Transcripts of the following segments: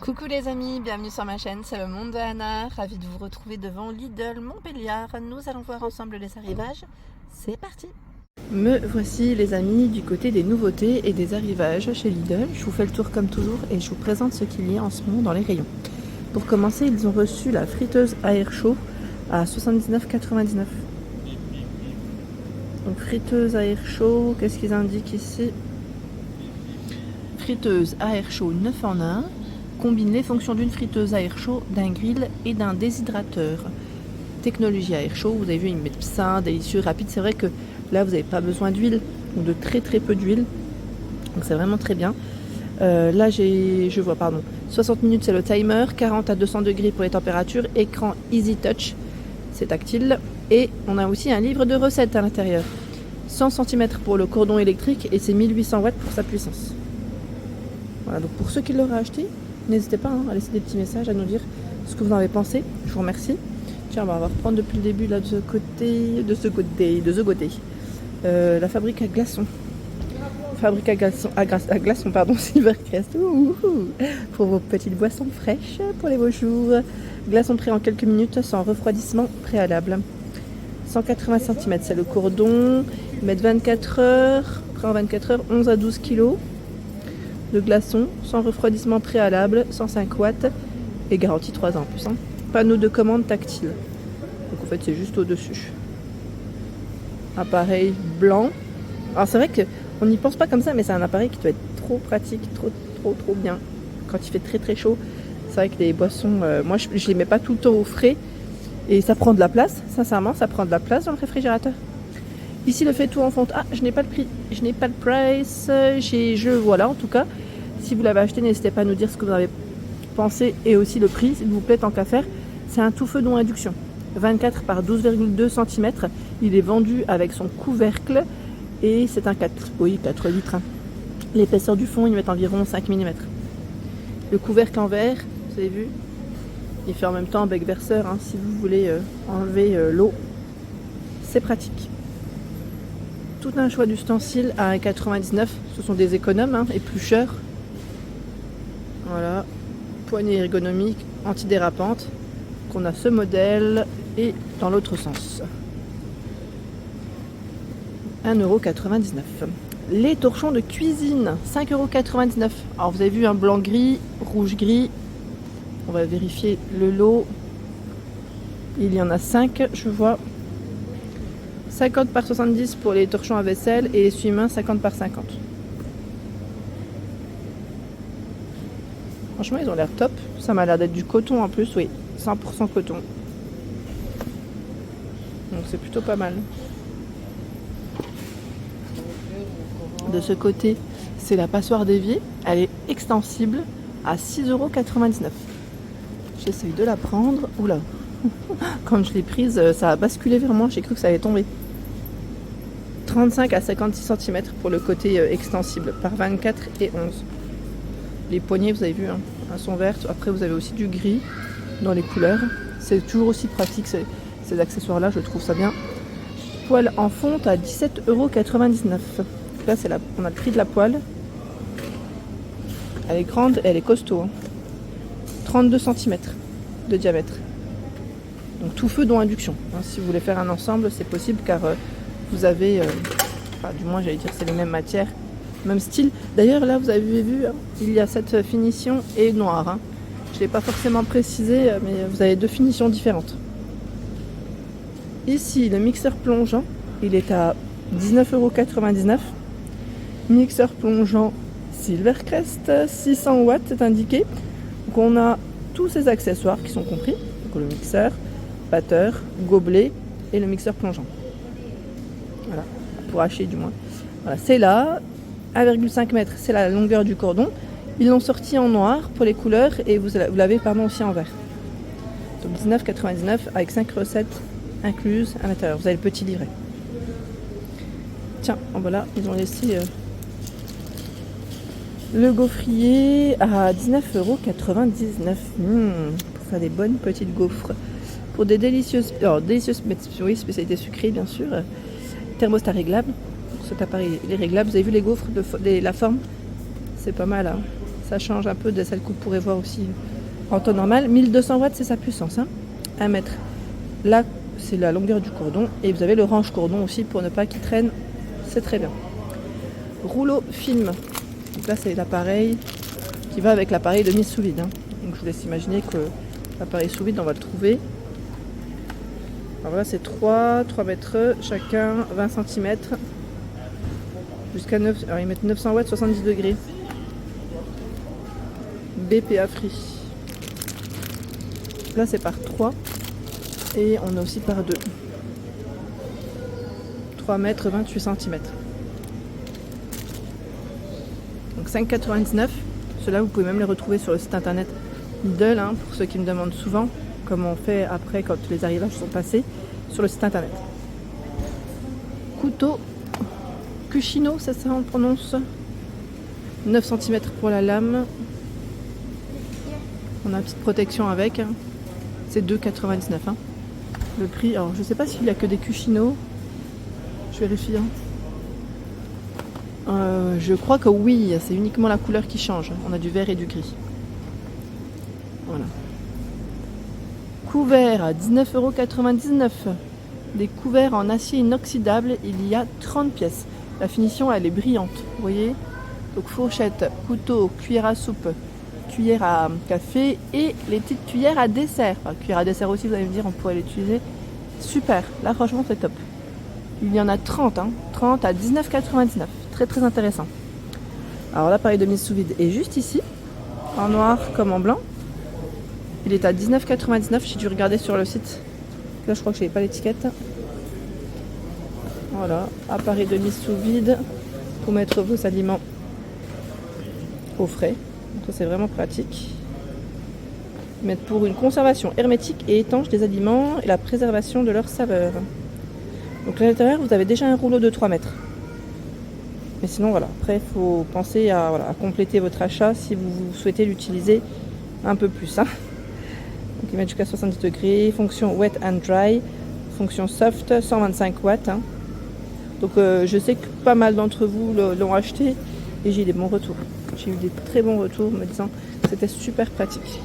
Coucou les amis, bienvenue sur ma chaîne, c'est le monde de Anna, ravie de vous retrouver devant Lidl Montbéliard. Nous allons voir ensemble les arrivages, c'est parti. Me voici les amis du côté des nouveautés et des arrivages chez Lidl. Je vous fais le tour comme toujours et je vous présente ce qu'il y a en ce moment dans les rayons. Pour commencer, ils ont reçu la friteuse à air chaud à 79,99 €. Donc friteuse à air chaud, qu'est-ce qu'ils indiquent ici? Friteuse à air chaud 9 en 1. Combine les fonctions d'une friteuse à air chaud, d'un grill et d'un déshydrateur. Technologie à air chaud, vous avez vu, ils mettent sain, délicieux, rapide. C'est vrai que là, vous n'avez pas besoin d'huile, ou de très peu d'huile. Donc c'est vraiment très bien. Là, je vois, 60 minutes, c'est le timer, 40 à 200 degrés pour les températures, écran Easy Touch, c'est tactile. Et on a aussi un livre de recettes à l'intérieur. 100 cm pour le cordon électrique et c'est 1800 watts pour sa puissance. Voilà, donc pour ceux qui l'auraient acheté, n'hésitez pas à laisser des petits messages, à nous dire ce que vous en avez pensé. Je vous remercie. Tiens, on va reprendre depuis le début là, de ce côté. La fabrique à glaçons. Fabrique à glaçons, Silvercrest. Pour vos petites boissons fraîches pour les beaux jours. Glaçons prêts en quelques minutes sans refroidissement préalable. 180 cm, c'est le cordon. Ils mettent 24 heures. Prêt en 24 heures, 11 à 12 kg. De glaçons, sans refroidissement préalable, 105 watts et garantie 3 ans en plus. Panneau de commande tactile. Donc en fait c'est juste au-dessus. Appareil blanc. Alors c'est vrai qu'on n'y pense pas comme ça, mais c'est un appareil qui doit être trop pratique, trop bien. Quand il fait très chaud, c'est vrai que les boissons, moi je les mets pas tout le temps au frais. Et ça prend de la place, sincèrement, ça prend de la place dans le réfrigérateur. Ici, le fait tout en fonte. Ah, je n'ai pas le prix, je n'ai pas le price. Voilà, en tout cas, si vous l'avez acheté, n'hésitez pas à nous dire ce que vous avez pensé et aussi le prix, s'il vous plaît, tant qu'à faire. C'est un tout feu non induction. 24 par 12,2 cm. Il est vendu avec son couvercle et c'est un 4 litres. L'épaisseur du fond, ils mettent environ 5 mm. Le couvercle en verre, vous avez vu, il fait en même temps bec verseur, si vous voulez enlever l'eau. C'est pratique. Tout un choix d'ustensiles à 1,99 €. Ce sont des économes, éplucheurs. Voilà. Poignée ergonomique, antidérapante. Qu'on a ce modèle et dans l'autre sens. 1,99 €. Les torchons de cuisine, 5,99 €. Alors vous avez vu un blanc-gris, rouge-gris. On va vérifier le lot. Il y en a 5, je vois. 50 par 70 pour les torchons à vaisselle et les essuie-mains 50 par 50. Franchement, ils ont l'air top. Ça m'a l'air d'être du coton en plus, oui. 100% coton. Donc c'est plutôt pas mal. De ce côté, c'est la passoire d'évier. Elle est extensible à 6,99 €. J'essaye de la prendre. Oula. Quand je l'ai prise, ça a basculé vers moi. J'ai cru que ça allait tomber. 35 à 56 cm pour le côté extensible, par 24 et 11. Les poignées, vous avez vu, sont vertes. Après, vous avez aussi du gris dans les couleurs. C'est toujours aussi pratique, ces accessoires-là, je trouve ça bien. Poêle en fonte à 17,99 €. Là, on a le prix de la poêle. Elle est grande et elle est costaud. 32 cm de diamètre. Donc tout feu dont induction. Si vous voulez faire un ensemble, c'est possible car vous avez, du moins j'allais dire c'est les mêmes matières, même style. D'ailleurs là vous avez vu, il y a cette finition et noire. Je ne l'ai pas forcément précisé, mais vous avez deux finitions différentes. Ici le mixeur plongeant, il est à 19,99 €. Mixeur plongeant Silvercrest, 600 watts c'est indiqué. Donc on a tous ces accessoires qui sont compris. Donc le mixeur, batteur, gobelet et le mixeur plongeant. Voilà, pour hacher du moins. Voilà, c'est là, 1,5 m, c'est la longueur du cordon. Ils l'ont sorti en noir pour les couleurs et vous l'avez aussi en vert. Donc 19,99 € avec 5 recettes incluses à l'intérieur. Vous avez le petit livret. Tiens, voilà, ils ont laissé le gaufrier à 19,99 €. Pour faire des bonnes petites gaufres. Pour des délicieuses spécialités sucrées bien sûr. Thermostat réglable. Cet appareil il est réglable. Vous avez vu les gaufres, la forme, c'est pas mal. Ça change un peu de celle que vous pourrez voir aussi en temps normal. 1200 watts, c'est sa puissance. 1 mètre. Là, c'est la longueur du cordon. Et vous avez le range cordon aussi pour ne pas qu'il traîne. C'est très bien. Rouleau film. Donc là, c'est l'appareil qui va avec l'appareil de mise sous vide. Donc je vous laisse imaginer que l'appareil sous vide, on va le trouver. Alors là, c'est 3 mètres chacun, 20 cm. Jusqu'à 9. Alors ils mettent 900 watts, 70 degrés. BPA free. Là, c'est par 3. Et on a aussi par 2. 3 mètres, 28 cm. Donc 5,99. Ceux-là, vous pouvez même les retrouver sur le site internet Lidl, pour ceux qui me demandent souvent comment on fait après quand les arrivages sont passés sur le site internet. Couteau Cucino, ça on le prononce. 9 cm pour la lame. On a une petite protection avec. C'est 2,99. Le prix, alors je sais pas s'il y a que des Cucino. Je vérifie. Je crois que oui, c'est uniquement la couleur qui change. On a du vert et du gris. Voilà. Couvert à 19,99 €. Des couverts en acier inoxydable, il y a 30 pièces. La finition, elle est brillante, vous voyez. Donc fourchette, couteau, cuillère à soupe, cuillère à café et les petites cuillères à dessert. Enfin, cuillère à dessert aussi, vous allez me dire, on pourrait l'utiliser. Super, là franchement c'est top. Il y en a 30, 30 à 19,99 €. Très très intéressant. Alors l'appareil de mise sous vide est juste ici, en noir comme en blanc. Il est à 19,99 €. J'ai dû regarder sur le site. Là je crois que je n'avais pas l'étiquette. Voilà, appareil de mise sous vide pour mettre vos aliments au frais. Donc ça c'est vraiment pratique. Mettre pour une conservation hermétique et étanche des aliments et la préservation de leur saveur. Donc à l'intérieur vous avez déjà un rouleau de 3 mètres. Mais sinon voilà, après il faut penser à compléter votre achat si vous souhaitez l'utiliser un peu plus. Donc ils mettent jusqu'à 70 degrés, fonction wet and dry, fonction soft, 125 watts. Donc je sais que pas mal d'entre vous l'ont acheté et j'ai eu des bons retours. J'ai eu des très bons retours me disant que c'était super pratique.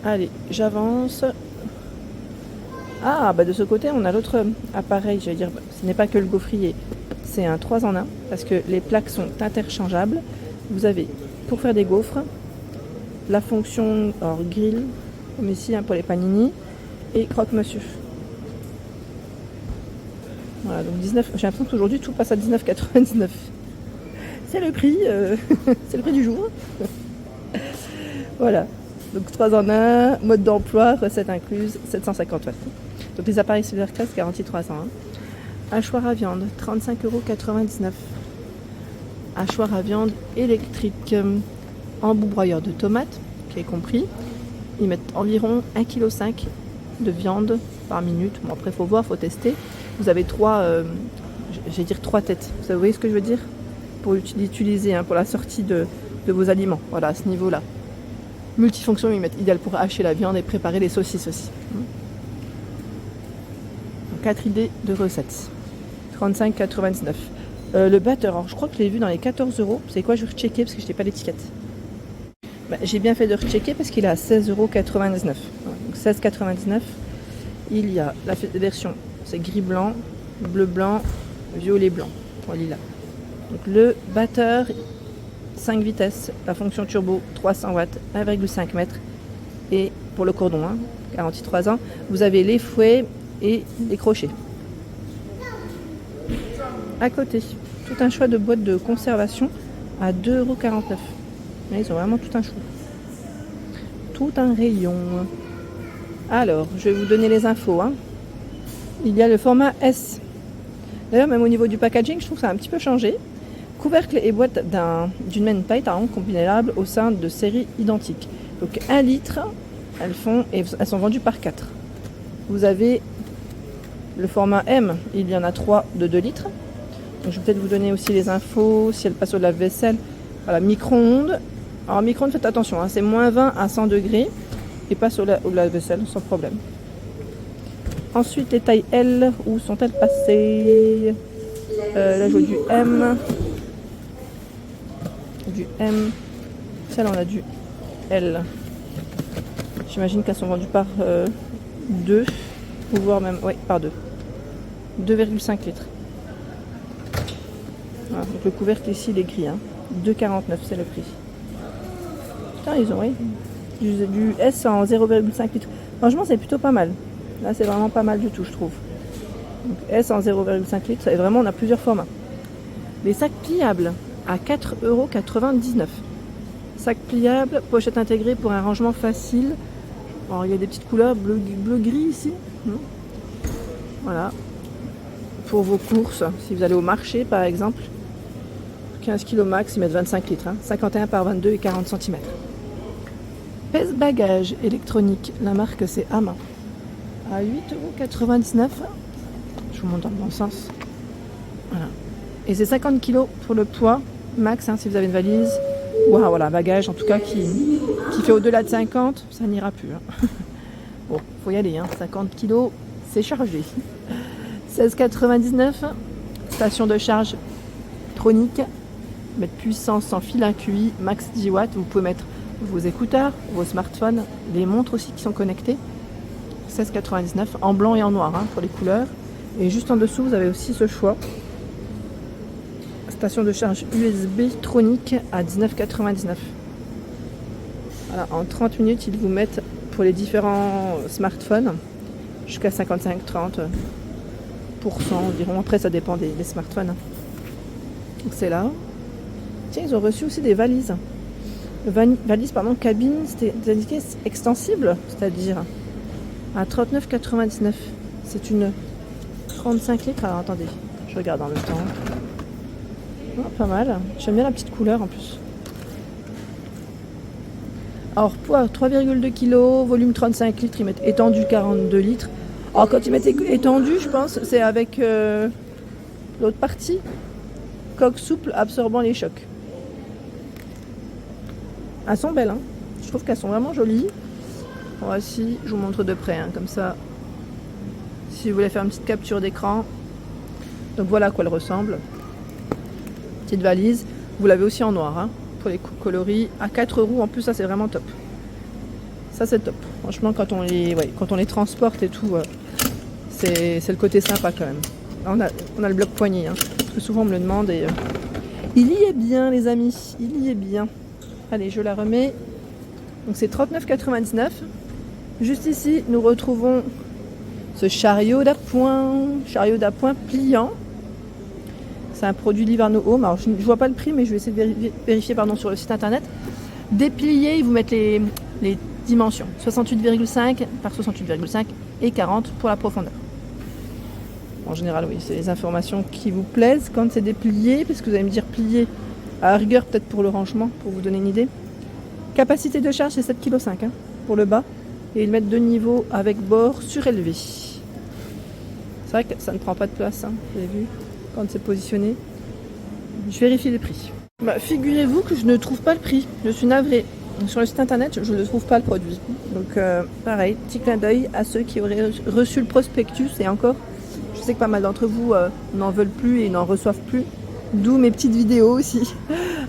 Allez, j'avance. Ah, bah de ce côté, on a l'autre appareil, j'allais dire, ce n'est pas que le gaufrier, c'est un 3 en 1, parce que les plaques sont interchangeables. Vous avez, pour faire des gaufres, la fonction grill, comme ici pour les panini, et croque-monsieur. Voilà, donc 19, j'ai l'impression qu'aujourd'hui tout passe à 19,99. C'est le prix, c'est le prix du jour. Voilà, donc 3 en 1, mode d'emploi, recette incluse, 750 watts. Donc les appareils Silvercrest, garantie 3 en 1. Hachoir à viande, 35,99 €. Hachoir à viande électrique, embourbroyeur de tomates, qui est compris. Ils mettent environ 1,5 kg de viande par minute. Bon après il faut voir, il faut tester. Vous avez 3 têtes. Vous voyez ce que je veux dire? Pour l'utiliser, pour la sortie de vos aliments. Voilà, à ce niveau-là. Multifonction, ils mettent idéal pour hacher la viande et préparer les saucisses aussi. 4 idées de recettes. 35,99 €. Le batteur, alors je crois que je l'ai vu dans les 14 €. C'est quoi? Je vais rechecker parce que je n'ai pas l'étiquette. J'ai bien fait de rechecker parce qu'il est à 16,99 €. Donc 16,99 €. Il y a la version, c'est gris-blanc, bleu-blanc, violet-blanc, lilas. Donc le batteur, 5 vitesses, la fonction turbo, 300 watts, 1,5 m. Et pour le cordon, garantie 3 ans, vous avez les fouets et les crochets. À côté, tout un choix de boîtes de conservation à 2,49 €. Ils ont vraiment tout un choix. Tout un rayon. Alors, je vais vous donner les infos. Il y a le format S. D'ailleurs, même au niveau du packaging, je trouve que ça a un petit peu changé. Couvercle et boîte d'une main paille combinable au sein de séries identiques. Donc 1 litre, elles sont vendues par 4. Vous avez le format M, il y en a 3 de 2 litres. Donc, je vais peut-être vous donner aussi les infos, si elle passe au lave-vaisselle. Voilà, micro-ondes. Alors micro-ondes, faites attention, c'est moins 20 à 100 degrés et passe au lave-vaisselle sans problème. Ensuite, les tailles L, où sont-elles passées? Là, je vois du M. Celle, on a du L. J'imagine qu'elles sont vendues par 2, ou voire même, ouais, par 2. 2,5 litres. Voilà, donc le couvercle ici, il est gris. Hein. 2,49, c'est le prix. Putain, ils ont, oui, du S en 0,5 litres. Franchement, c'est plutôt pas mal. Là, c'est vraiment pas mal du tout, je trouve. Donc, S en 0,5 litres, et vraiment, on a plusieurs formats. Les sacs pliables à 4,99 €. Sac pliable, pochette intégrée pour un rangement facile. Alors, il y a des petites couleurs bleu-gris ici. Voilà. Pour vos courses, si vous allez au marché par exemple, 15 kg max, ils mettent 25 litres. Hein. 51 par 22 et 40 cm. Pèse-bagages électronique, la marque c'est Ama. À 8,99 €. Je vous montre dans le bon sens. Voilà. Et c'est 50 kg pour le poids max, hein, si vous avez une valise. Ou voilà, bagage en tout cas qui fait au-delà de 50, ça n'ira plus. Hein. Bon, faut y aller, hein. 50 kg, c'est chargé. 16,99 €. Station de charge tronique. Mettre puissance sans fil à QI, max 10 watts. Vous pouvez mettre vos écouteurs, vos smartphones, les montres aussi qui sont connectées. 16,99 € en blanc et en noir, hein, pour les couleurs. Et juste en dessous, vous avez aussi ce choix. Station de charge USB tronique à 19,99 €. Voilà, en 30 minutes, ils vous mettent pour les différents smartphones jusqu'à 55-30% environ. Après, ça dépend des smartphones. Donc c'est là. Tiens, ils ont reçu aussi des valises. Valise, pardon, cabine, c'était indiqué extensible, c'est-à-dire à 39,99 €. C'est une 35 litres. Alors attendez, je regarde en même temps. Oh, pas mal. J'aime bien la petite couleur en plus. Alors poids 3,2 kg, volume 35 litres, ils mettent étendu 42 litres. Alors quand ils mettent étendu, je pense, c'est avec l'autre partie. Coque souple absorbant les chocs. Elles sont belles, hein. Je trouve qu'elles sont vraiment jolies. Voici, je vous montre de près, hein, comme ça. Si vous voulez faire une petite capture d'écran. Donc voilà à quoi elles ressemblent. Petite valise. Vous l'avez aussi en noir, hein, pour les coloris. À 4 € en plus, ça c'est vraiment top. Ça c'est top. Franchement, quand on les transporte et tout, c'est le côté sympa quand même. Là, on a le bloc poignet, hein, parce que souvent on me le demande et il y est bien les amis, il y est bien. Allez, je la remets. Donc c'est 39,99 €. Juste ici, nous retrouvons ce chariot d'appoint pliant. C'est un produit Liverno Home. Alors je ne vois pas le prix, mais je vais essayer de vérifier sur le site internet. Déplié, ils vous mettent les dimensions. 68,5 par 68,5 et 40 pour la profondeur. En général, oui, c'est les informations qui vous plaisent quand c'est déplié, parce que vous allez me dire plié à rigueur peut-être pour le rangement, pour vous donner une idée. Capacité de charge, c'est 7,5 kg, hein, pour le bas. Et ils mettent 2 niveaux avec bord surélevé. C'est vrai que ça ne prend pas de place, hein, vous avez vu, quand c'est positionné. Je vérifie les prix. Bah, figurez-vous que je ne trouve pas le prix. Je suis navrée. Sur le site internet, je ne trouve pas le produit. Donc pareil, petit clin d'œil à ceux qui auraient reçu le prospectus. Et encore, je sais que pas mal d'entre vous n'en veulent plus et n'en reçoivent plus. D'où mes petites vidéos aussi.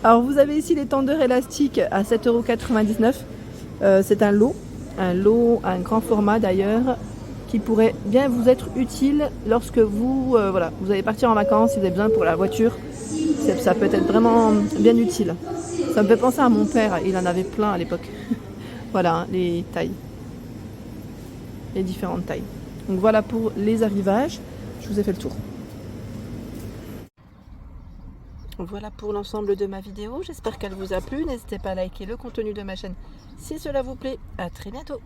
Alors vous avez ici les tendeurs élastiques à 7,99 €. C'est un lot, un grand format d'ailleurs, qui pourrait bien vous être utile lorsque vous allez partir en vacances, si vous avez besoin pour la voiture. Ça peut être vraiment bien utile. Ça me fait penser à mon père, il en avait plein à l'époque. Voilà, hein, les tailles. Les différentes tailles. Donc voilà pour les arrivages. Je vous ai fait le tour. Voilà pour l'ensemble de ma vidéo. J'espère qu'elle vous a plu. N'hésitez pas à liker le contenu de ma chaîne si cela vous plaît. À très bientôt.